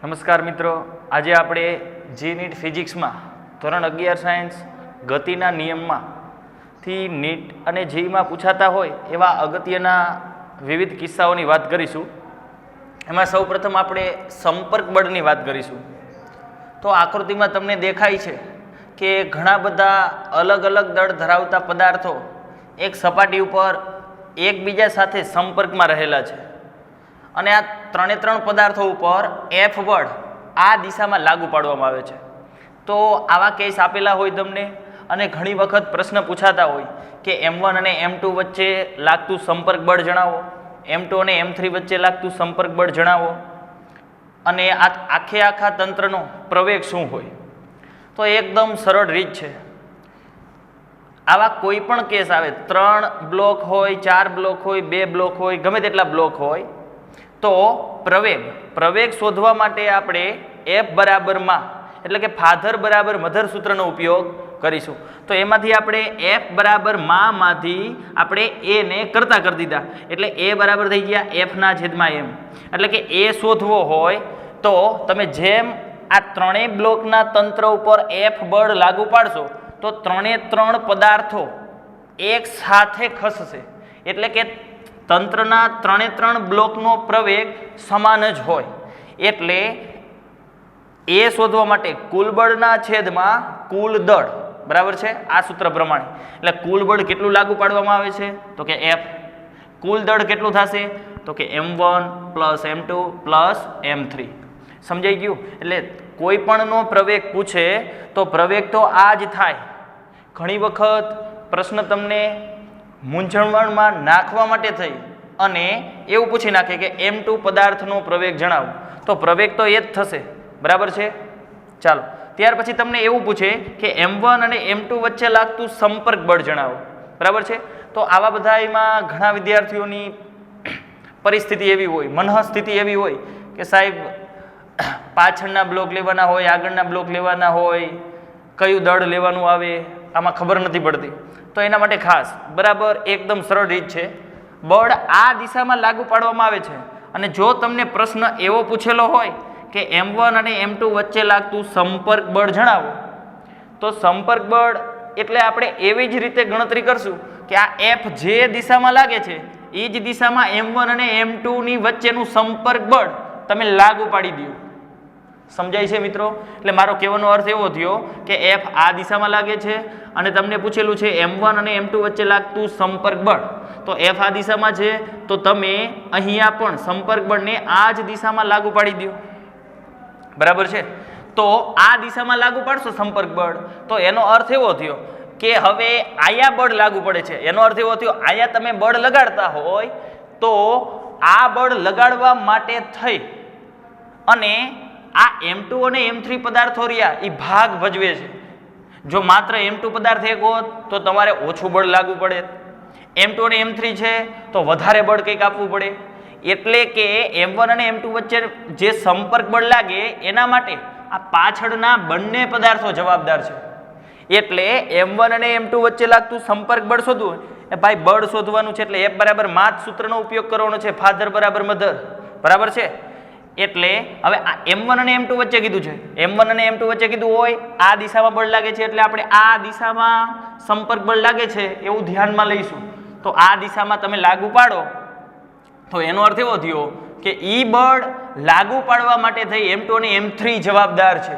નમસ્કાર મિત્રો, આજે આપણે જી નીટ ફિઝિક્સમાં ધોરણ 11 સાયન્સ ગતિના નિયમમાંથી નીટ અને જીઈમાં પૂછાતા હોય એવા અગત્યના વિવિધ કિસ્સાઓની વાત કરીશું. એમાં સૌપ્રથમ આપણે સંપર્ક બળની વાત કરીશું. તો આકૃતિમાં તમને દેખાય છે કે ઘણા બધા અલગ અલગ દળ ધરાવતા પદાર્થો એક સપાટી ઉપર એકબીજા સાથે સંપર્કમાં રહેલા છે અને આ ત્રણે ત્રણ પદાર્થો ઉપર એફ બળ આ દિશામાં લાગુ પાડવામાં આવે છે. તો આવા કેસ આપેલા હોય તમને અને ઘણી વખત પ્રશ્ન પૂછાતા હોય કે M1 અને M2 વચ્ચે લાગતું સંપર્ક બળ જણાવો, M2 અને M3 વચ્ચે લાગતું સંપર્ક બળ જણાવો અને આ આખા તંત્રનો પ્રવેગ શું હોય. તો એકદમ સરળ રીત છે. આવા કોઈ પણ કેસ આવે, 3 બ્લોક હોય, 4 બ્લોક હોય, 2 બ્લોક હોય, ગમે તેટલા બ્લોક હોય, તો પ્રવેગ શોધવા માટે આપણે એફ બરાબરમાં એટલે કે ફાધર બરાબર મધર સૂત્રનો ઉપયોગ કરીશું. તો એમાંથી આપણે એફ બરાબર માંથી આપણે એ ને કરતા કરી દીધા એટલે એ બરાબર થઈ ગયા એફના છેદમાં એમ. એટલે કે એ શોધવો હોય તો તમે જેમ આ ત્રણેય બ્લોકના તંત્ર ઉપર એફ બળ લાગુ પાડશો તો ત્રણે ત્રણ પદાર્થો એક સાથે ખસશે. એટલે કે તંત્રના ત્રણે ત્રણ બ્લોકનો પ્રવેગ સમાન જ હોય. એટલે એ શોધવા માટે કુલ બળના છેદમાં કુલ દળ બરાબર છે આ સૂત્ર પ્રમાણે. એટલે કુલ બળ કેટલું લાગુ પાડવામાં આવે છે તો કે એફ. કુલ દળ કેટલું થશે તો કે M1 + M2 + M3. સમજાઈ ગયું? એટલે કોઈ પણનો પ્રવેગ પૂછે તો પ્રવેગ તો આ જ થાય. ઘણી વખત પ્રશ્ન તમને મૂંઝવણમાં નાખવા માટે થઈ અને એવું પૂછી નાખે કે M2 પદાર્થનો પ્રવેગ જણાવો, તો પ્રવેગ તો એ જ થશે. બરાબર છે? ચાલો, ત્યાર પછી તમને એવું પૂછે કે M1 અને M2 વચ્ચે લાગતું સંપર્ક બળ જણાવો. બરાબર છે? તો આવા બધામાં ઘણા વિદ્યાર્થીઓની પરિસ્થિતિ એવી હોય, મનઃસ્થિતિ એવી હોય કે સાહેબ પાછળના બ્લોક લેવાના હોય, આગળના બ્લોક લેવાના હોય, કયું દળ લેવાનું આવે આમાં ખબર નથી પડતી. તો એના માટે ખાસ બરાબર એકદમ સરળ રીત છે. બળ આ દિશામાં લાગુ પાડવામાં આવે છે અને જો તમને પ્રશ્ન એવો પૂછેલો હોય કે M1 અને M2 વચ્ચે લાગતું સંપર્ક બળ જણાવો, તો સંપર્ક બળ એટલે આપણે એવી જ રીતે ગણતરી કરશું કે આ F જે દિશામાં લાગે છે એ જ દિશામાં M1 અને M2 ની વચ્ચેનું સંપર્ક બળ તમે લાગુ પાડી દો. સમજાય છે મિત્રો? એટલે મારો કહેવાનો અર્થ એવો થયો કે F આ દિશામાં લાગે છે અને તમને પૂછેલું છે M1 અને M2 વચ્ચે લાગતું સંપર્ક બળ, તો F આ દિશામાં છે તો તમે અહીંયા પણ સંપર્ક બળને આ જ દિશામાં લાગુ પાડી દો. બરાબર છે? તો આ દિશામાં લાગુ પાડશો સંપર્ક બળ તો એનો અર્થ એવો થયો કે હવે આયા બળ લાગુ પડે છે. એનો અર્થ એવો થયો આયા તમે બળ લગાડતા હોય તો આ બળ લગાડવા માટે થઈ અને આ M2 અને M3 પદાર્થો રહ્યા એ ભાગ ભજવે છે. જો માત્ર M2 પદાર્થ એક હોત તો તમારે ઓછું બળ લાગુ પડે, M2 અને M3 છે તો વધારે બળ કંઈક આપવું પડે. એટલે કે M1 અને M2 વચ્ચે જે સંપર્ક બળ લાગે એના માટે આ પાછળના બંને પદાર્થો જવાબદાર છે. એટલે M1 અને M2 વચ્ચે લાગતું સંપર્ક બળ શોધવું એ ભાઈ બળ શોધવાનું છે એટલે F બરાબર માત સૂત્રનો ઉપયોગ કરવાનો છે, ફાધર બરાબર મધર. બરાબર છે? એટલે હવે આ M1 અને M2 વચ્ચે કીધું છે, M1 અને M2 વચ્ચે કીધું હોય આ દિશામાં બળ લાગે છે એટલે આપણે આ દિશામાં સંપર્ક બળ લાગે છે એવું ધ્યાનમાં લઈશું. તો આ દિશામાં તમે લાગુ પાડો તો એનો અર્થ એવો થયો કે ઈ બળ લાગુ પાડવા માટે થઈ M2 અને M3 જવાબદાર છે.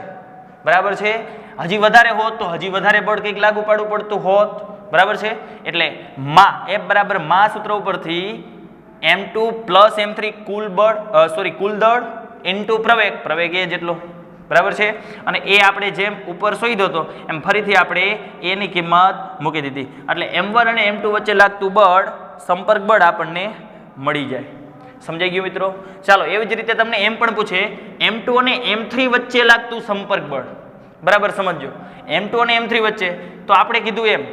બરાબર છે? હજી વધારે હોત તો હજી વધારે બળ કંઈક લાગુ પાડવું પડતું હોત. બરાબર છે? એટલે F બરાબર સૂત્ર ઉપરથી M2 + M3 કુલ દળ ઇન્ટુ પ્રવેગ એ જેટલો. બરાબર છે? અને એ આપણે જેમ ઉપર શોધ્યો હતો એમ ફરીથી આપણે એની કિંમત મૂકી દીધી એટલે M1 અને M2 વચ્ચે લાગતું બળ સંપર્ક બળ આપણને મળી જાય. સમજાઈ ગયું મિત્રો? ચાલો, એવી જ રીતે તમને એમ પણ પૂછે M2 અને M3 વચ્ચે લાગતું સંપર્ક બળ. બરાબર સમજો, M2 અને M3 વચ્ચે તો આપણે કીધું એમ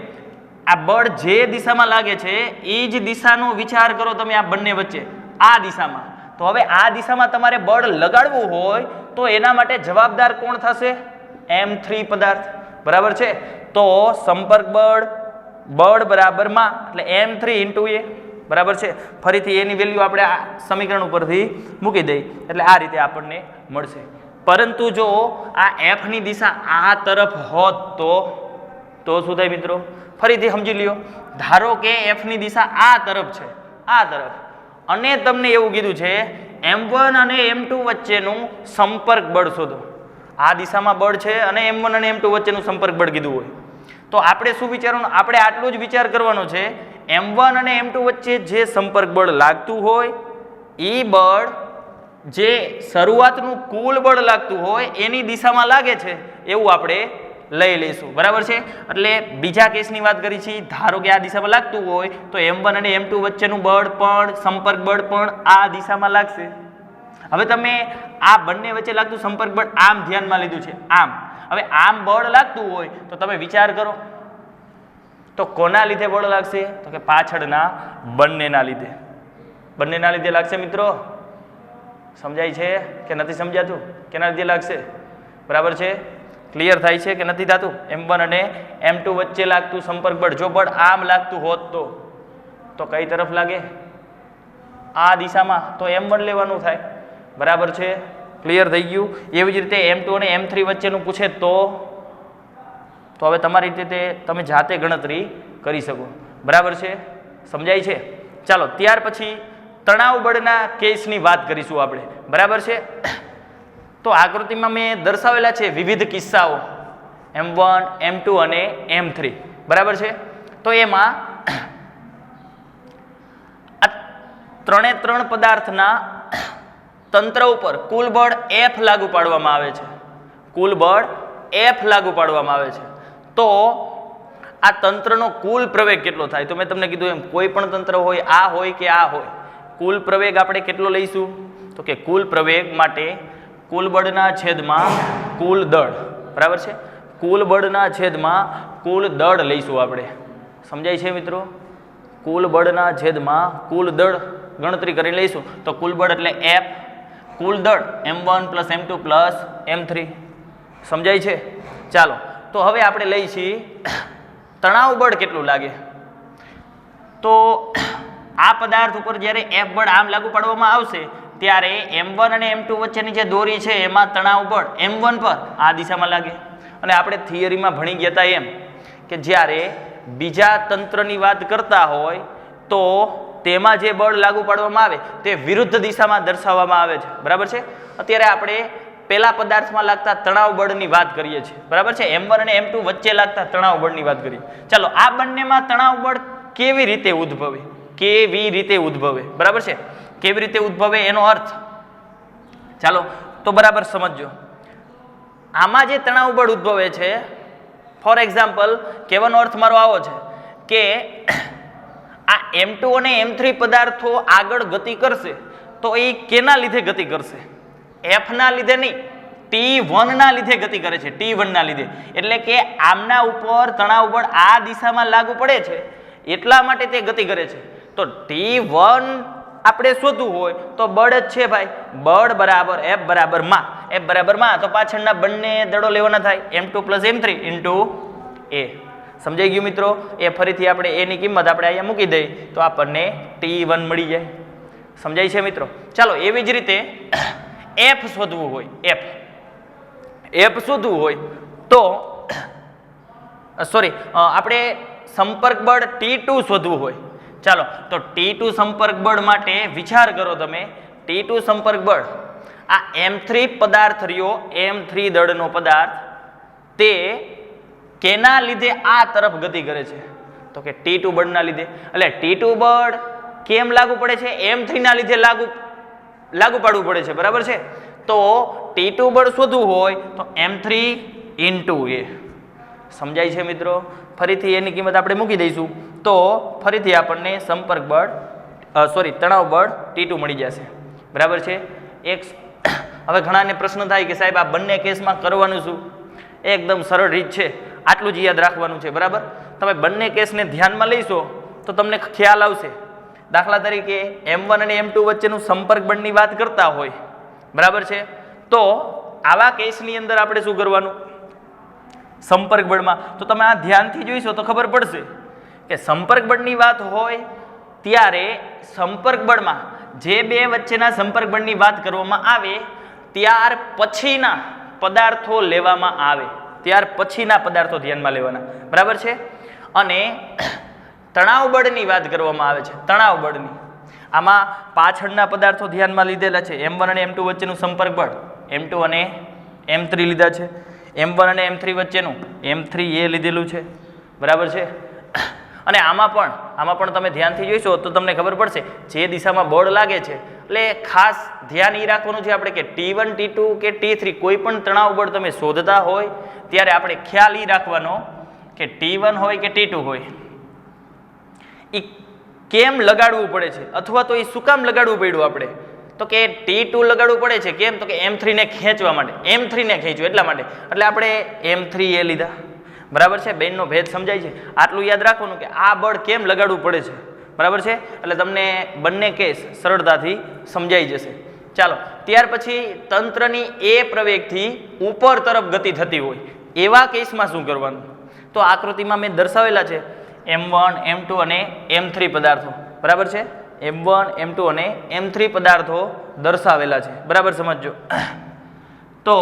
આ બળ જે દિશામાં લાગે છે એ જ દિશાનો વિચાર કરો તમે આ બંને વચ્ચે આ દિશામાં. તો હવે આ દિશામાં તમારે બળ લગાડવું હોય તો એના માટે જવાબદાર કોણ થશે? M3 પદાર્થ. બરાબર છે? તો સંપર્ક બળ બરાબર એટલે M3 × A. બરાબર છે? ફરીથી એની વેલ્યુ આપણે આ સમીકરણ ઉપરથી મૂકી દઈએ એટલે આ રીતે આપણને મળશે. પરંતુ જો આ એફની દિશા આ તરફ હોત તો શું થાય મિત્રો? ફરીથી સમજી લ્યો. ધારો કે એફની દિશા આ તરફ છે, આ તરફ, અને તમને એવું કીધું છે M1 અને M2 વચ્ચેનું સંપર્ક બળ શોધો. આ દિશામાં બળ છે અને M1 અને M2 વચ્ચેનું સંપર્ક બળ કીધું હોય તો આપણે શું વિચારવાનું? આપણે આટલું જ વિચાર કરવાનો છે. M1 અને M2 વચ્ચે જે સંપર્ક બળ લાગતું હોય એ બળ જે શરૂઆતનું કુલ બળ લાગતું હોય એની દિશામાં લાગે છે એવું આપણે લઈ લઈશું. બરાબર છે? એટલે બીજા કેસની વાત કરી છે. ધારો કે આ દિશામાં લાગતું હોય તો M1 અને M2 વચ્ચેનું બળ પણ, સંપર્ક બળ પણ આ દિશામાં લાગશે. હવે તમે આ બંને વચ્ચે લાગતું સંપર્ક બળ આમ ધ્યાનમાં લીધું છે, આમ. હવે આમ બળ લાગતું હોય તો તમે વિચાર કરો તો કોના લીધે બળ લાગશે? તો કે પાછળના બંનેના લીધે. બંનેના લીધે લાગશે મિત્રો. સમજાય છે કે નથી સમજાતું? કેના લીધે લાગશે? બરાબર છે? ક્લિયર થાય છે કે નથી થતું? M1 અને M2 વચ્ચે લાગતું સંપર્ક બળ જો બળ આમ લાગતું હોત તો કઈ તરફ લાગે? આ દિશામાં. તો M1 લેવાનું થાય. બરાબર છે? ક્લિયર થઈ ગયું? એવી જ રીતે M2 અને M3 વચ્ચેનું પૂછે તો હવે તમારી રીતે તમે જાતે ગણતરી કરી શકો. બરાબર છે? સમજાય છે? ચાલો ત્યાર પછી તણાવ બળના કેસની વાત કરીશું આપણે. બરાબર છે? તો આકૃતિમાં મેં દર્શાવેલા છે વિવિધ કિસ્સાઓ M1, M2 અને M3. બરાબર છે? તો એમાં આ ત્રણે ત્રણ પદાર્થના તંત્ર ઉપર કુલ બળ F લાગુ પાડવામાં આવે છે. કુલ બળ F લાગુ પાડવામાં આવે છે. તો આ તંત્રનો કુલ પ્રવેગ કેટલો થાય? તો મેં તમને કીધું એમ કોઈ પણ તંત્ર હોય, આ હોય કે આ હોય, કુલ પ્રવેગ આપણે કેટલો લઈશું? તો કે કુલ પ્રવેગ માટે કુલ બળના છેદમાં કુલ દળ. બરાબર છે? કુલ બળના છેદમાં કુલ દળ લઈશું આપણે. સમજાય છે મિત્રો? કુલ બળના છેદમાં કુલ દળ ગણતરી કરી લઈશું. તો કુલ બળ એટલે F, કુલ દળ M1 + M2 + M3. સમજાય છે? ચાલો તો હવે આપણે લઈ છીએ તણાવ બળ કેટલું લાગે. તો આ પદાર્થ ઉપર જ્યારે F બળ આમ લાગુ પાડવામાં આવશે ત્યારે M1 અને M2 વચ્ચેની જે દોરી છે એમાં તણાવ બળ M1 પર આ દિશામાં લાગે. અને આપણે થિયરીમાં ભણી ગયા હતા એમ કે જ્યારે બીજા તંત્રની વાત કરતા હોય તો તેમાં જે બળ લાગુ પાડવામાં આવે તે વિરુદ્ધ દિશામાં દર્શાવવામાં આવે છે. બરાબર છે? અત્યારે આપણે પેલા પદાર્થમાં લાગતા તણાવ બળની વાત કરીએ છીએ. બરાબર છે? M1 અને M2 વચ્ચે લાગતા તણાવ બળની વાત કરીએ. ચાલો આ બંનેમાં તણાવ બળ કેવી રીતે ઉદ્ભવે? કેવી રીતે ઉદ્ભવે? બરાબર છે? કેવી રીતે ઉદ્ભવે એનો અર્થ ચાલો તો બરાબર સમજો. આમાં જે તણાવ બળ ઉદ્ભવે છે, ફોર એક્ઝામ્પલ કહેવાનો અર્થ મારો આવો છે કે આ M2 અને M3 પદાર્થો આગળ ગતિ કરશે તો એ કેના લીધે ગતિ કરશે? F ના લીધે નહીં, T1 ના લીધે ગતિ કરે છે. T1 ના લીધે. એટલે કે આમના ઉપર તણાવ બળ આ દિશામાં લાગુ પડે છે એટલા માટે તે ગતિ કરે છે. તો T1 આપણે શોધવું હોય તો બળ જ છે ભાઈ. બળ બરાબર F બરાબર માં. F બરાબર માં તો પાછળના બંને દળો લેવાના થાય M2 + M3 × A. સમજાઈ ગયું મિત્રો? એ ફરીથી આપણે એની કિંમત આપણે અહીંયા મૂકી દઈએ તો આપણને T1 મળી જાય. સમજાય છે મિત્રો? ચાલો એવી જ રીતે F શોધવું હોય, F શોધવું હોય તો આપણે સંપર્ક બળ T2 શોધવું હોય. ચાલો તો T2 સંપર્ક બળ માટે વિચાર કરો તમે. T2 સંપર્ક બળ આ M3 પદાર્થ રહ્યો, M3 દળનો પદાર્થ, તે કેના લીધે આ તરફ ગતિ કરે છે? તો કે T2 બળના લીધે. એટલે T2 બળ કેમ લાગુ પડે છે? M3 ના લીધે લાગુ પાડવું પડે છે. બરાબર છે? તો T2 બળ શોધવું હોય તો M3 × A. સમજાય છે મિત્રો? ફરીથી એની કિંમત આપણે મૂકી દઈશું તો ફરીથી આપણને સંપર્ક બળ તણાવ બળ T2 મળી જશે. બરાબર છે? હવે ઘણાને પ્રશ્ન થાય કે સાહેબ આ બંને કેસમાં કરવાનું શું? એકદમ સરળ રીત છે. આટલું જ યાદ રાખવાનું છે. બરાબર? તમે બંને કેસને ધ્યાનમાં લઈશો તો તમને ખ્યાલ આવશે. દાખલા તરીકે M1 અને M2 વચ્ચેનું સંપર્ક બળની વાત કરતા હોય. બરાબર છે? તો આવા કેસની અંદર આપણે શું કરવાનું? સંપર્ક બળમાં તો તમે આ ધ્યાનથી જોઈશો તો ખબર પડશે કે સંપર્ક બળની વાત હોય ત્યારે સંપર્ક બળમાં જે બે વચ્ચેના સંપર્ક બળની વાત કરવામાં આવે ત્યાર પછીના પદાર્થો લેવામાં આવે, ત્યાર પછીના પદાર્થો ધ્યાનમાં લેવાના, બરાબર છે. અને તણાવ બળની વાત કરવામાં આવે છે, તણાવ બળની. આમાં પાછળના પદાર્થો ધ્યાનમાં લીધેલા છે. M1 અને M2 વચ્ચેનું સંપર્ક બળ M2 અને M3 લીધા છે. M1 અને M3 વચ્ચેનું M3A લીધેલું છે, બરાબર છે. અને આમાં પણ તમે ધ્યાનથી જોઈશો તો તમને ખબર પડશે જે દિશામાં બળ લાગે છે, એટલે ખાસ ધ્યાન એ રાખવાનું છે આપણે કે T1 T2 કે T3 કોઈ પણ તણાવ બળ તમે શોધતા હોય ત્યારે આપણે ખ્યાલ એ રાખવાનો કે T1 હોય કે T2 હોય એ કેમ લગાડવું પડે છે, અથવા તો એ શું કામ લગાડવું પડ્યું આપણે, તો કે T2 લગાડવું પડે છે કેમ, તો કે M3 ને ખેંચવા માટે, M3 ને ખેંચવું એટલા માટે, એટલે આપણે M3A લીધા, બરાબર છે. બેનનો ભેદ સમજાય છે. આટલું યાદ રાખવાનું કે આ બળ કેમ લગાડવું પડે છે, બરાબર છે. એટલે તમને બંને કેસ સરળતાથી સમજાઈ જશે. ચાલો, ત્યાર પછી તંત્રની એ પ્રવેગથી ઉપર તરફ ગતિ થતી હોય એવા કેસમાં શું કરવાનું, તો આકૃતિમાં મેં દર્શાવેલા છે M1 M2 અને M3 પદાર્થો, બરાબર છે. M1 M2 અને M3 પદાર્થો દર્શાવેલા છે, બરાબર સમજજો. તો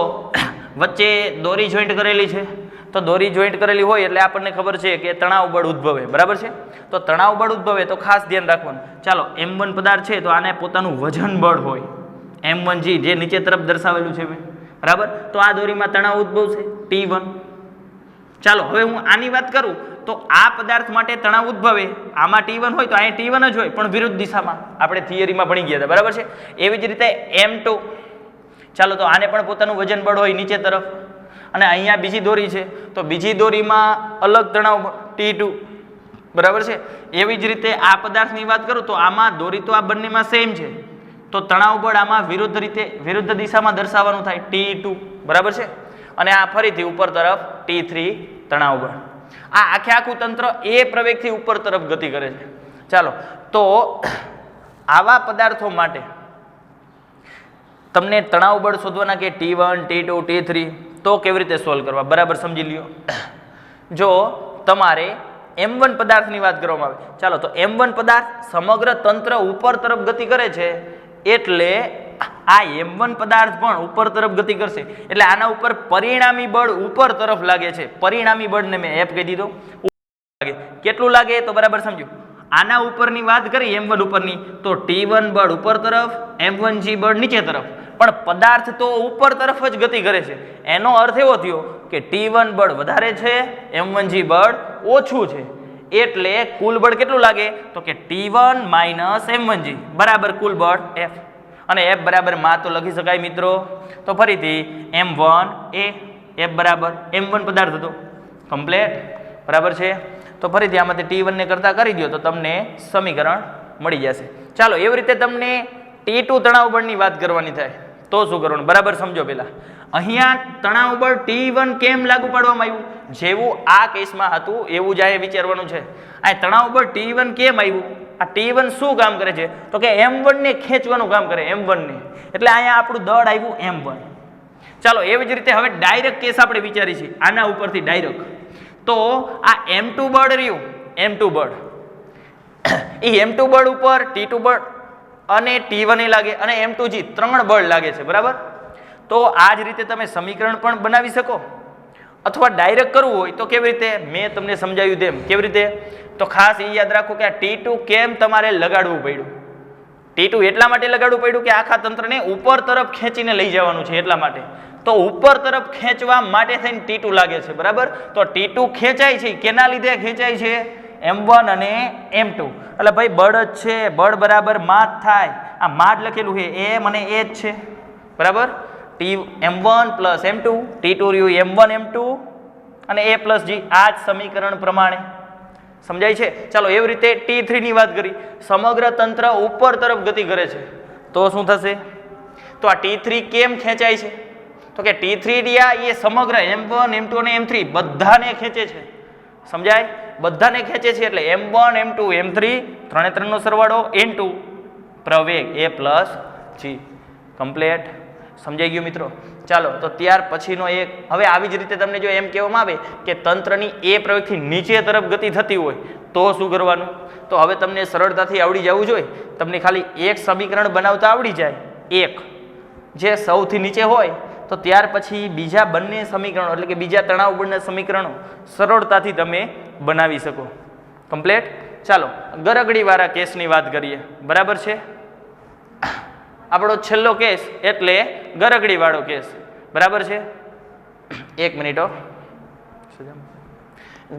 વચ્ચે દોરી જોઈન્ટ કરેલી છે, તો દોરી જોઈન્ટ કરેલી હોય એટલે આપણને ખબર છે કે તણાવ બળ ઉદ્ભવે, બરાબર છે. તો તણાવ બળ ઉદ્ભવે તો ખાસ ધ્યાન રાખવાનું. ચાલો, M1 પદાર્થ છે તો આને પોતાનું વજન બળ હોય M1G, જે નીચે તરફ દર્શાવેલું છે, બરાબર. તો આ દોરીમાં તણાવ ઉદ્ભવશે T1. ચાલો, હવે હું આની વાત કરું તો આ પદાર્થ માટે તણાવ ઉદ્ભવે, આમાં T1 હોય તો અહીં T1 જ હોય પણ વિરુદ્ધ દિશામાં, આપણે થિયરીમાં ભણી ગયા હતા, બરાબર છે. એવી જ રીતે M2, ચાલો તો આને પણ પોતાનું વજન બળ હોય નીચે તરફ, અને અહીંયા બીજી દોરી છે તો બીજી દોરીમાં અલગ તણાવ T2, બરાબર છે. એવી જ રીતે આ પદાર્થની વાત કરું તો આમાં દોરી તો આ બંનેમાં સેમ છે, તો તણાવ બળ આમાં વિરુદ્ધ દિશામાં દર્શાવવાનું થાય T2, બરાબર છે. અને આ ફરીથી ઉપર તરફ T3 તણાવ બળ. આ આખું તંત્ર એ પ્રવેગથી ઉપર તરફ ગતિ કરે છે. ચાલો, તો આવા પદાર્થો માટે તમને તણાવ બળ શોધવાના કે T1 T2 T3, તો કેવી રીતે સોલ્વ કરવા, બરાબર સમજી લ્યો. જો તમારે M1 પદાર્થની વાત કરવામાં આવે, ચાલો તો M1 પદાર્થ સમગ્ર તંત્ર ઉપર તરફ ગતિ કરે છે, એટલે આ M1 પદાર્થ પણ ઉપર તરફ ગતિ કરશે, એટલે આના ઉપર પરિણામી બળ ઉપર તરફ લાગે છે. પરિણામી બળને મેં F કહી દીધો. કેટલું લાગે તો બરાબર સમજો. આના ઉપરની વાત કરી M1 ઉપરની તો T1 બળ ઉપર તરફ, M1G બળ નીચે તરફ, પણ પદાર્થ તો ઉપર તરફ જ ગતિ કરે છે. એનો અર્થ એવો થયો કે T1 બળ વધારે છે, M1G બળ ઓછું છે, એટલે કુલ બળ કેટલું લાગે તો કે T1 માઇનસ M1G બરાબર કુલ બળ F. અને F બરાબર માં તો લખી શકાય મિત્રો. તો ફરીથી M1A, F બરાબર M1 પદાર્થ હતો કમ્પ્લેટ, બરાબર છે. તો ફરીથી આમાંથી T1 ને કરતા કરી દો તો તમને સમીકરણ મળી જશે. ચાલો, એવી રીતે તમને T2 તણાવ બળની વાત કરવાની થાય તો શું કરવાનું, બરાબર સમજો. પહેલા અહીંયા તણાવ બળ T1 કેમ લાગુ પાડવામાં આવ્યું, જેવું આ કેસમાં હતું એવું જ આ વિચારવાનું છે. આ તણાવ બળ T1 કેમ આવ્યું, આ T1 શું કામ કરે છે, તો કે M1 ને ખેંચવાનું કામ કરે, M1 ને, એટલે અહીંયા આપણું દળ આવ્યું M1. ચાલો, એવી જ રીતે હવે ડાયરેક્ટ કેસ આપણે વિચારી છીએ આના ઉપરથી ડાયરેક્ટ. તો આ M2 બળ રહ્યું, M2 બળ, એ M2 બળ ઉપર T2 બળ અને T1 લાગે અને M2G 3 બળ લાગે છે, બરાબર. તો આ જ રીતે તમે સમીકરણ પણ બનાવી શકો, અથવા ડાયરેક્ટ કરવું હોય તો કેવી રીતે, મેં તમને સમજાવ્યું તેમ. કેવી રીતે, તો ખાસ એ યાદ રાખો કે આ T2 કેમ તમારે લગાડવું પડ્યું. T2 એટલા માટે લગાડવું પડ્યું કે આખા તંત્રને ઉપર તરફ ખેંચીને લઈ જવાનું છે, એટલા માટે. તો ઉપર તરફ ખેંચવા માટે થઈને T2 લાગે છે, બરાબર. તો T2 ખેંચાય છે, કેના લીધે ખેંચાય છે, M1 અને M2. એટલે ભાઈ બળ જ છે, બળ બરાબર માસ થાય, આ માસ લખેલું છે M અને A જ છે, બરાબર. M1 પ્લસ M2, T2 રહ્યું M1 M2 અને A પ્લસ G, આ જ સમીકરણ પ્રમાણે સમજાય છે. ચાલો, એવી રીતે T3 ની વાત કરી, સમગ્ર તંત્ર ઉપર તરફ ગતિ કરે છે, તો શું થશે, તો આ T3 કેમ ખેંચાય છે, તો કે T3 રહ્યા એ સમગ્ર M1 M2 અને M3 બધાને ખેંચે છે, સમજાય, બધાને ખેંચે છે, એટલે M1 M2 M3 ત્રણે ત્રણનો સરવાળો N2 પ્રવેગ A પ્લસ G કમ્પ્લેટ. સમજાઈ ગયું મિત્રો. ચાલો, તો ત્યાર પછીનો એક, હવે આવી જ રીતે તમને જો એમ કહેવામાં આવે કે તંત્રની એ પ્રવેગથી નીચે તરફ ગતિ થતી હોય તો શું કરવાનું, તો હવે તમને સરળતાથી આવડી જવું જોઈએ. તમને ખાલી એક સમીકરણ બનાવતા આવડી જાય, એક જે સૌથી નીચે હોય તો ત્યાર પછી બીજા બંને સમીકરણો એટલે કે બીજા તણાવ બળના સમીકરણો સરળતાથી તમે બનાવી શકો. કમ્પ્લીટ. ચાલો ગરગડીવાળા કેસની વાત કરીએ. બરાબર છે. આપણો છેલ્લો કેસ એટલે ગરગડીવાળો કેસ. બરાબર છે. એક મિનિટ.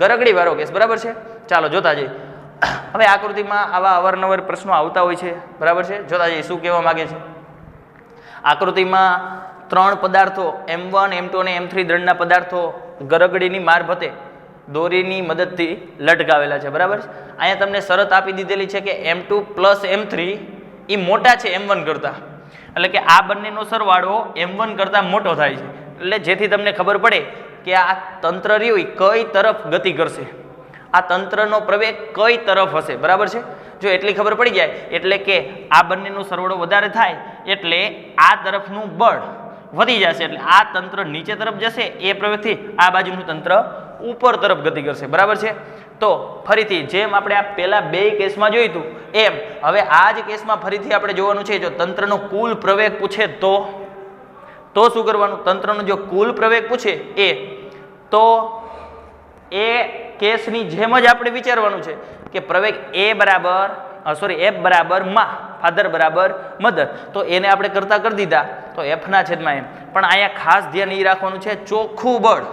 ગરગડીવાળો કેસ. બરાબર છે. ચાલો જોતા જઈએ. હવે આકૃતિમાં આવા અવારનવાર પ્રશ્નો આવતા હોય છે. બરાબર છે. જોતા જઈએ શું કહેવા માંગે છે. આકૃતિમાં 3 પદાર્થો M1 M2 અને M3 દળના પદાર્થો ગરગડીની મારફતે દોરીની મદદથી લટકાવેલા છે. બરાબર છે. અહીંયા તમને શરત આપી દીધેલી છે કે M2 પ્લસ M3 એ મોટા છે M1 કરતા, એટલે કે આ બંનેનો સરવાળો M1 કરતા મોટો થાય છે. એટલે જેથી તમને ખબર પડે કે આ તંત્ર રહ્યું એ કઈ તરફ ગતિ કરશે, આ તંત્રનો પ્રવેગ કઈ તરફ હશે. બરાબર છે. જો એટલી ખબર પડી જાય એટલે કે આ બંનેનો સરવાળો વધારે થાય એટલે આ તરફનું બળ વધી જશે, એટલે આ તંત્ર નીચે તરફ જશે, એ પ્રવેગથી આ બાજુનું તંત્ર ઉપર તરફ ગતિ કરશે. બરાબર છે. તો ફરીથી જેમ આપણે આ પહેલા બે કેસમાં જોયું હતું એમ હવે આ જ કેસમાં ફરીથી આપણે જોવાનું છે. જો તંત્રનો કુલ પ્રવેગ પૂછે તો શું કરવાનું? તંત્રનો જો કુલ પ્રવેગ પૂછે તો એ કેસની જેમ જ આપણે વિચારવાનું છે કે પ્રવેગ F બરાબર માં ફાધર બરાબર મધર, તો એને આપણે કરતા કરી દીધા તો F ના છેદમાં M. પણ અહીંયા ખાસ ધ્યાન એ રાખવાનું છે ચોખ્ખું બળ.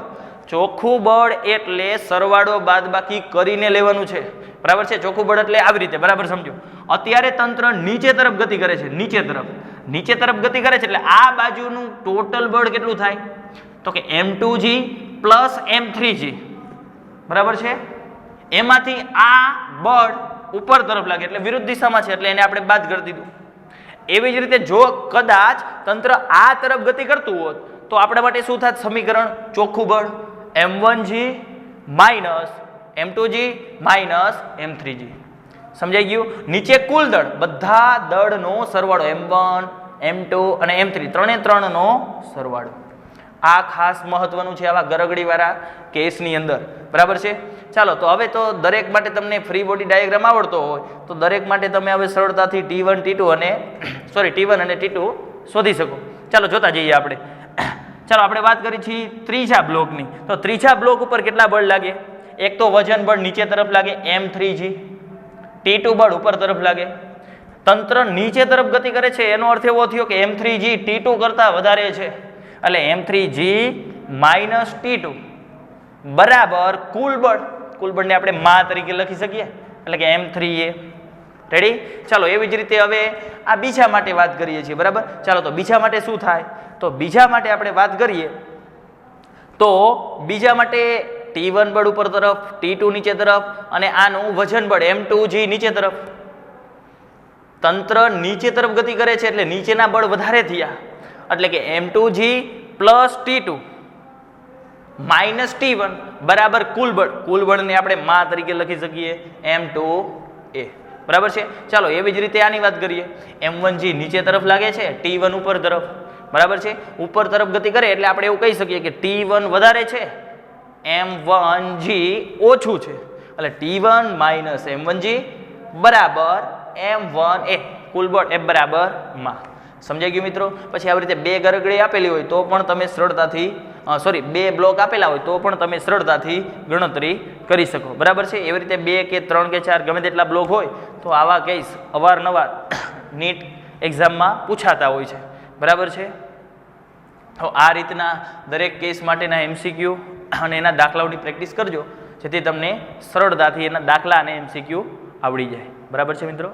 ચોખ્ખું બળ એટલે સરવાળો બાદબાકી કરીને લેવાનું છે. બરાબર છે. ચોખ્ખું બળ એટલે આવી રીતે. બરાબર સમજો. અત્યારે તંત્ર નીચે તરફ ગતિ કરે છે, નીચે તરફ ગતિ કરે છે એટલે આ બાજુનું ટોટલ બળ કેટલું થાય તો કે M2G પ્લસ M3G. બરાબર છે. એમાંથી આ બળ ઉપર તરફ લાગે એટલે વિરુદ્ધ દિશામાં છે એટલે એને આપણે બાદ કરી દીધું. એવી જ રીતે જો કદાચ તંત્ર આ તરફ ગતિ કરતું હોત તો આપણા માટે શું થાત સમીકરણ? ચોખ્ખું બળ M1G minus M2G minus M3G. સમજાઈ ગયું? નીચે કુલ દળ, બધા દળનો સરવાળો M1 M2 અને M3 ત્રણનો સરવાળો. આ ખાસ મહત્વનું છે આવા ગરગડીવાળા કેસની અંદર. બરાબર છે. ચાલો તો હવે તો દરેક માટે તમને ફ્રી બોડી ડાયાગ્રામ આવડતો હોય તો દરેક માટે તમે હવે સરળતાથી T1 અને T2 શોધી શકો. ચાલો જોતા જઈએ આપણે. ચાલો આપણે વાત કરી છીએ ત્રીજા બ્લોકની. તો ત્રીજા બ્લોક ઉપર કેટલા બળ લાગે? એક તો વજન બળ નીચે તરફ લાગે M3G, T2 બળ ઉપર તરફ લાગે. તંત્ર નીચે તરફ ગતિ કરે છે એનો અર્થ એવો થયો કે M3G T2 કરતા વધારે છે એટલે M3G માઇનસ T2 બરાબર કુલ બળને આપણે માં તરીકે લખી શકીએ એટલે કે M3A. રેડી? ચાલો એવી જ રીતે હવે આ બીજા માટે વાત કરીએ છીએ. બરાબર. ચાલો તો બીજા માટે શું થાય? તો બીજા માટે આપણે વાત કરીએ તો બીજા માટે T1 બળ ઉપર તરફ, T2 નીચે તરફ અને આનું વજન બળ M2G નીચે તરફ. તંત્ર નીચે તરફ ગતિ કરે છે એટલે નીચેના બળ વધારે થયા એટલે કે M2G plus T2 minus T1 બરાબર કુલ બળને આપણે માં તરીકે લખી શકીએ M2A. બરાબર છે. ચાલો એવી જ રીતે આની વાત કરીએ. M1G નીચે તરફ લાગે છે, T1 ઉપર તરફ. બરાબર છે. ઉપર તરફ ગતિ કરે એટલે આપણે એવું કહી શકીએ કે T1 વધારે છે, M1G ઓછું છે એટલે T1 માઇનસ M1G બરાબર M1A કુલ બળ F બરાબર માં. સમજાઈ ગયું મિત્રો? પછી આવી રીતે બે ગરગડી આપેલી હોય તો પણ તમે સરળતાથી બે બ્લોક આપેલા હોય તો પણ તમે સરળતાથી ગણતરી કરી શકો. બરાબર છે. એવી રીતે 2 કે 3 કે 4 ગમે તેટલા બ્લોક હોય તો આવા કેસ અવારનવાર નીટ એક્ઝામમાં પૂછાતા હોય છે. બરાબર છે. તો આ રીતના દરેક કેસ માટેના MCQ અને એના દાખલાઓની પ્રેક્ટિસ કરજો જેથી તમને સરળતાથી એના દાખલા અને MCQ આવડી જાય. બરાબર છે મિત્રો?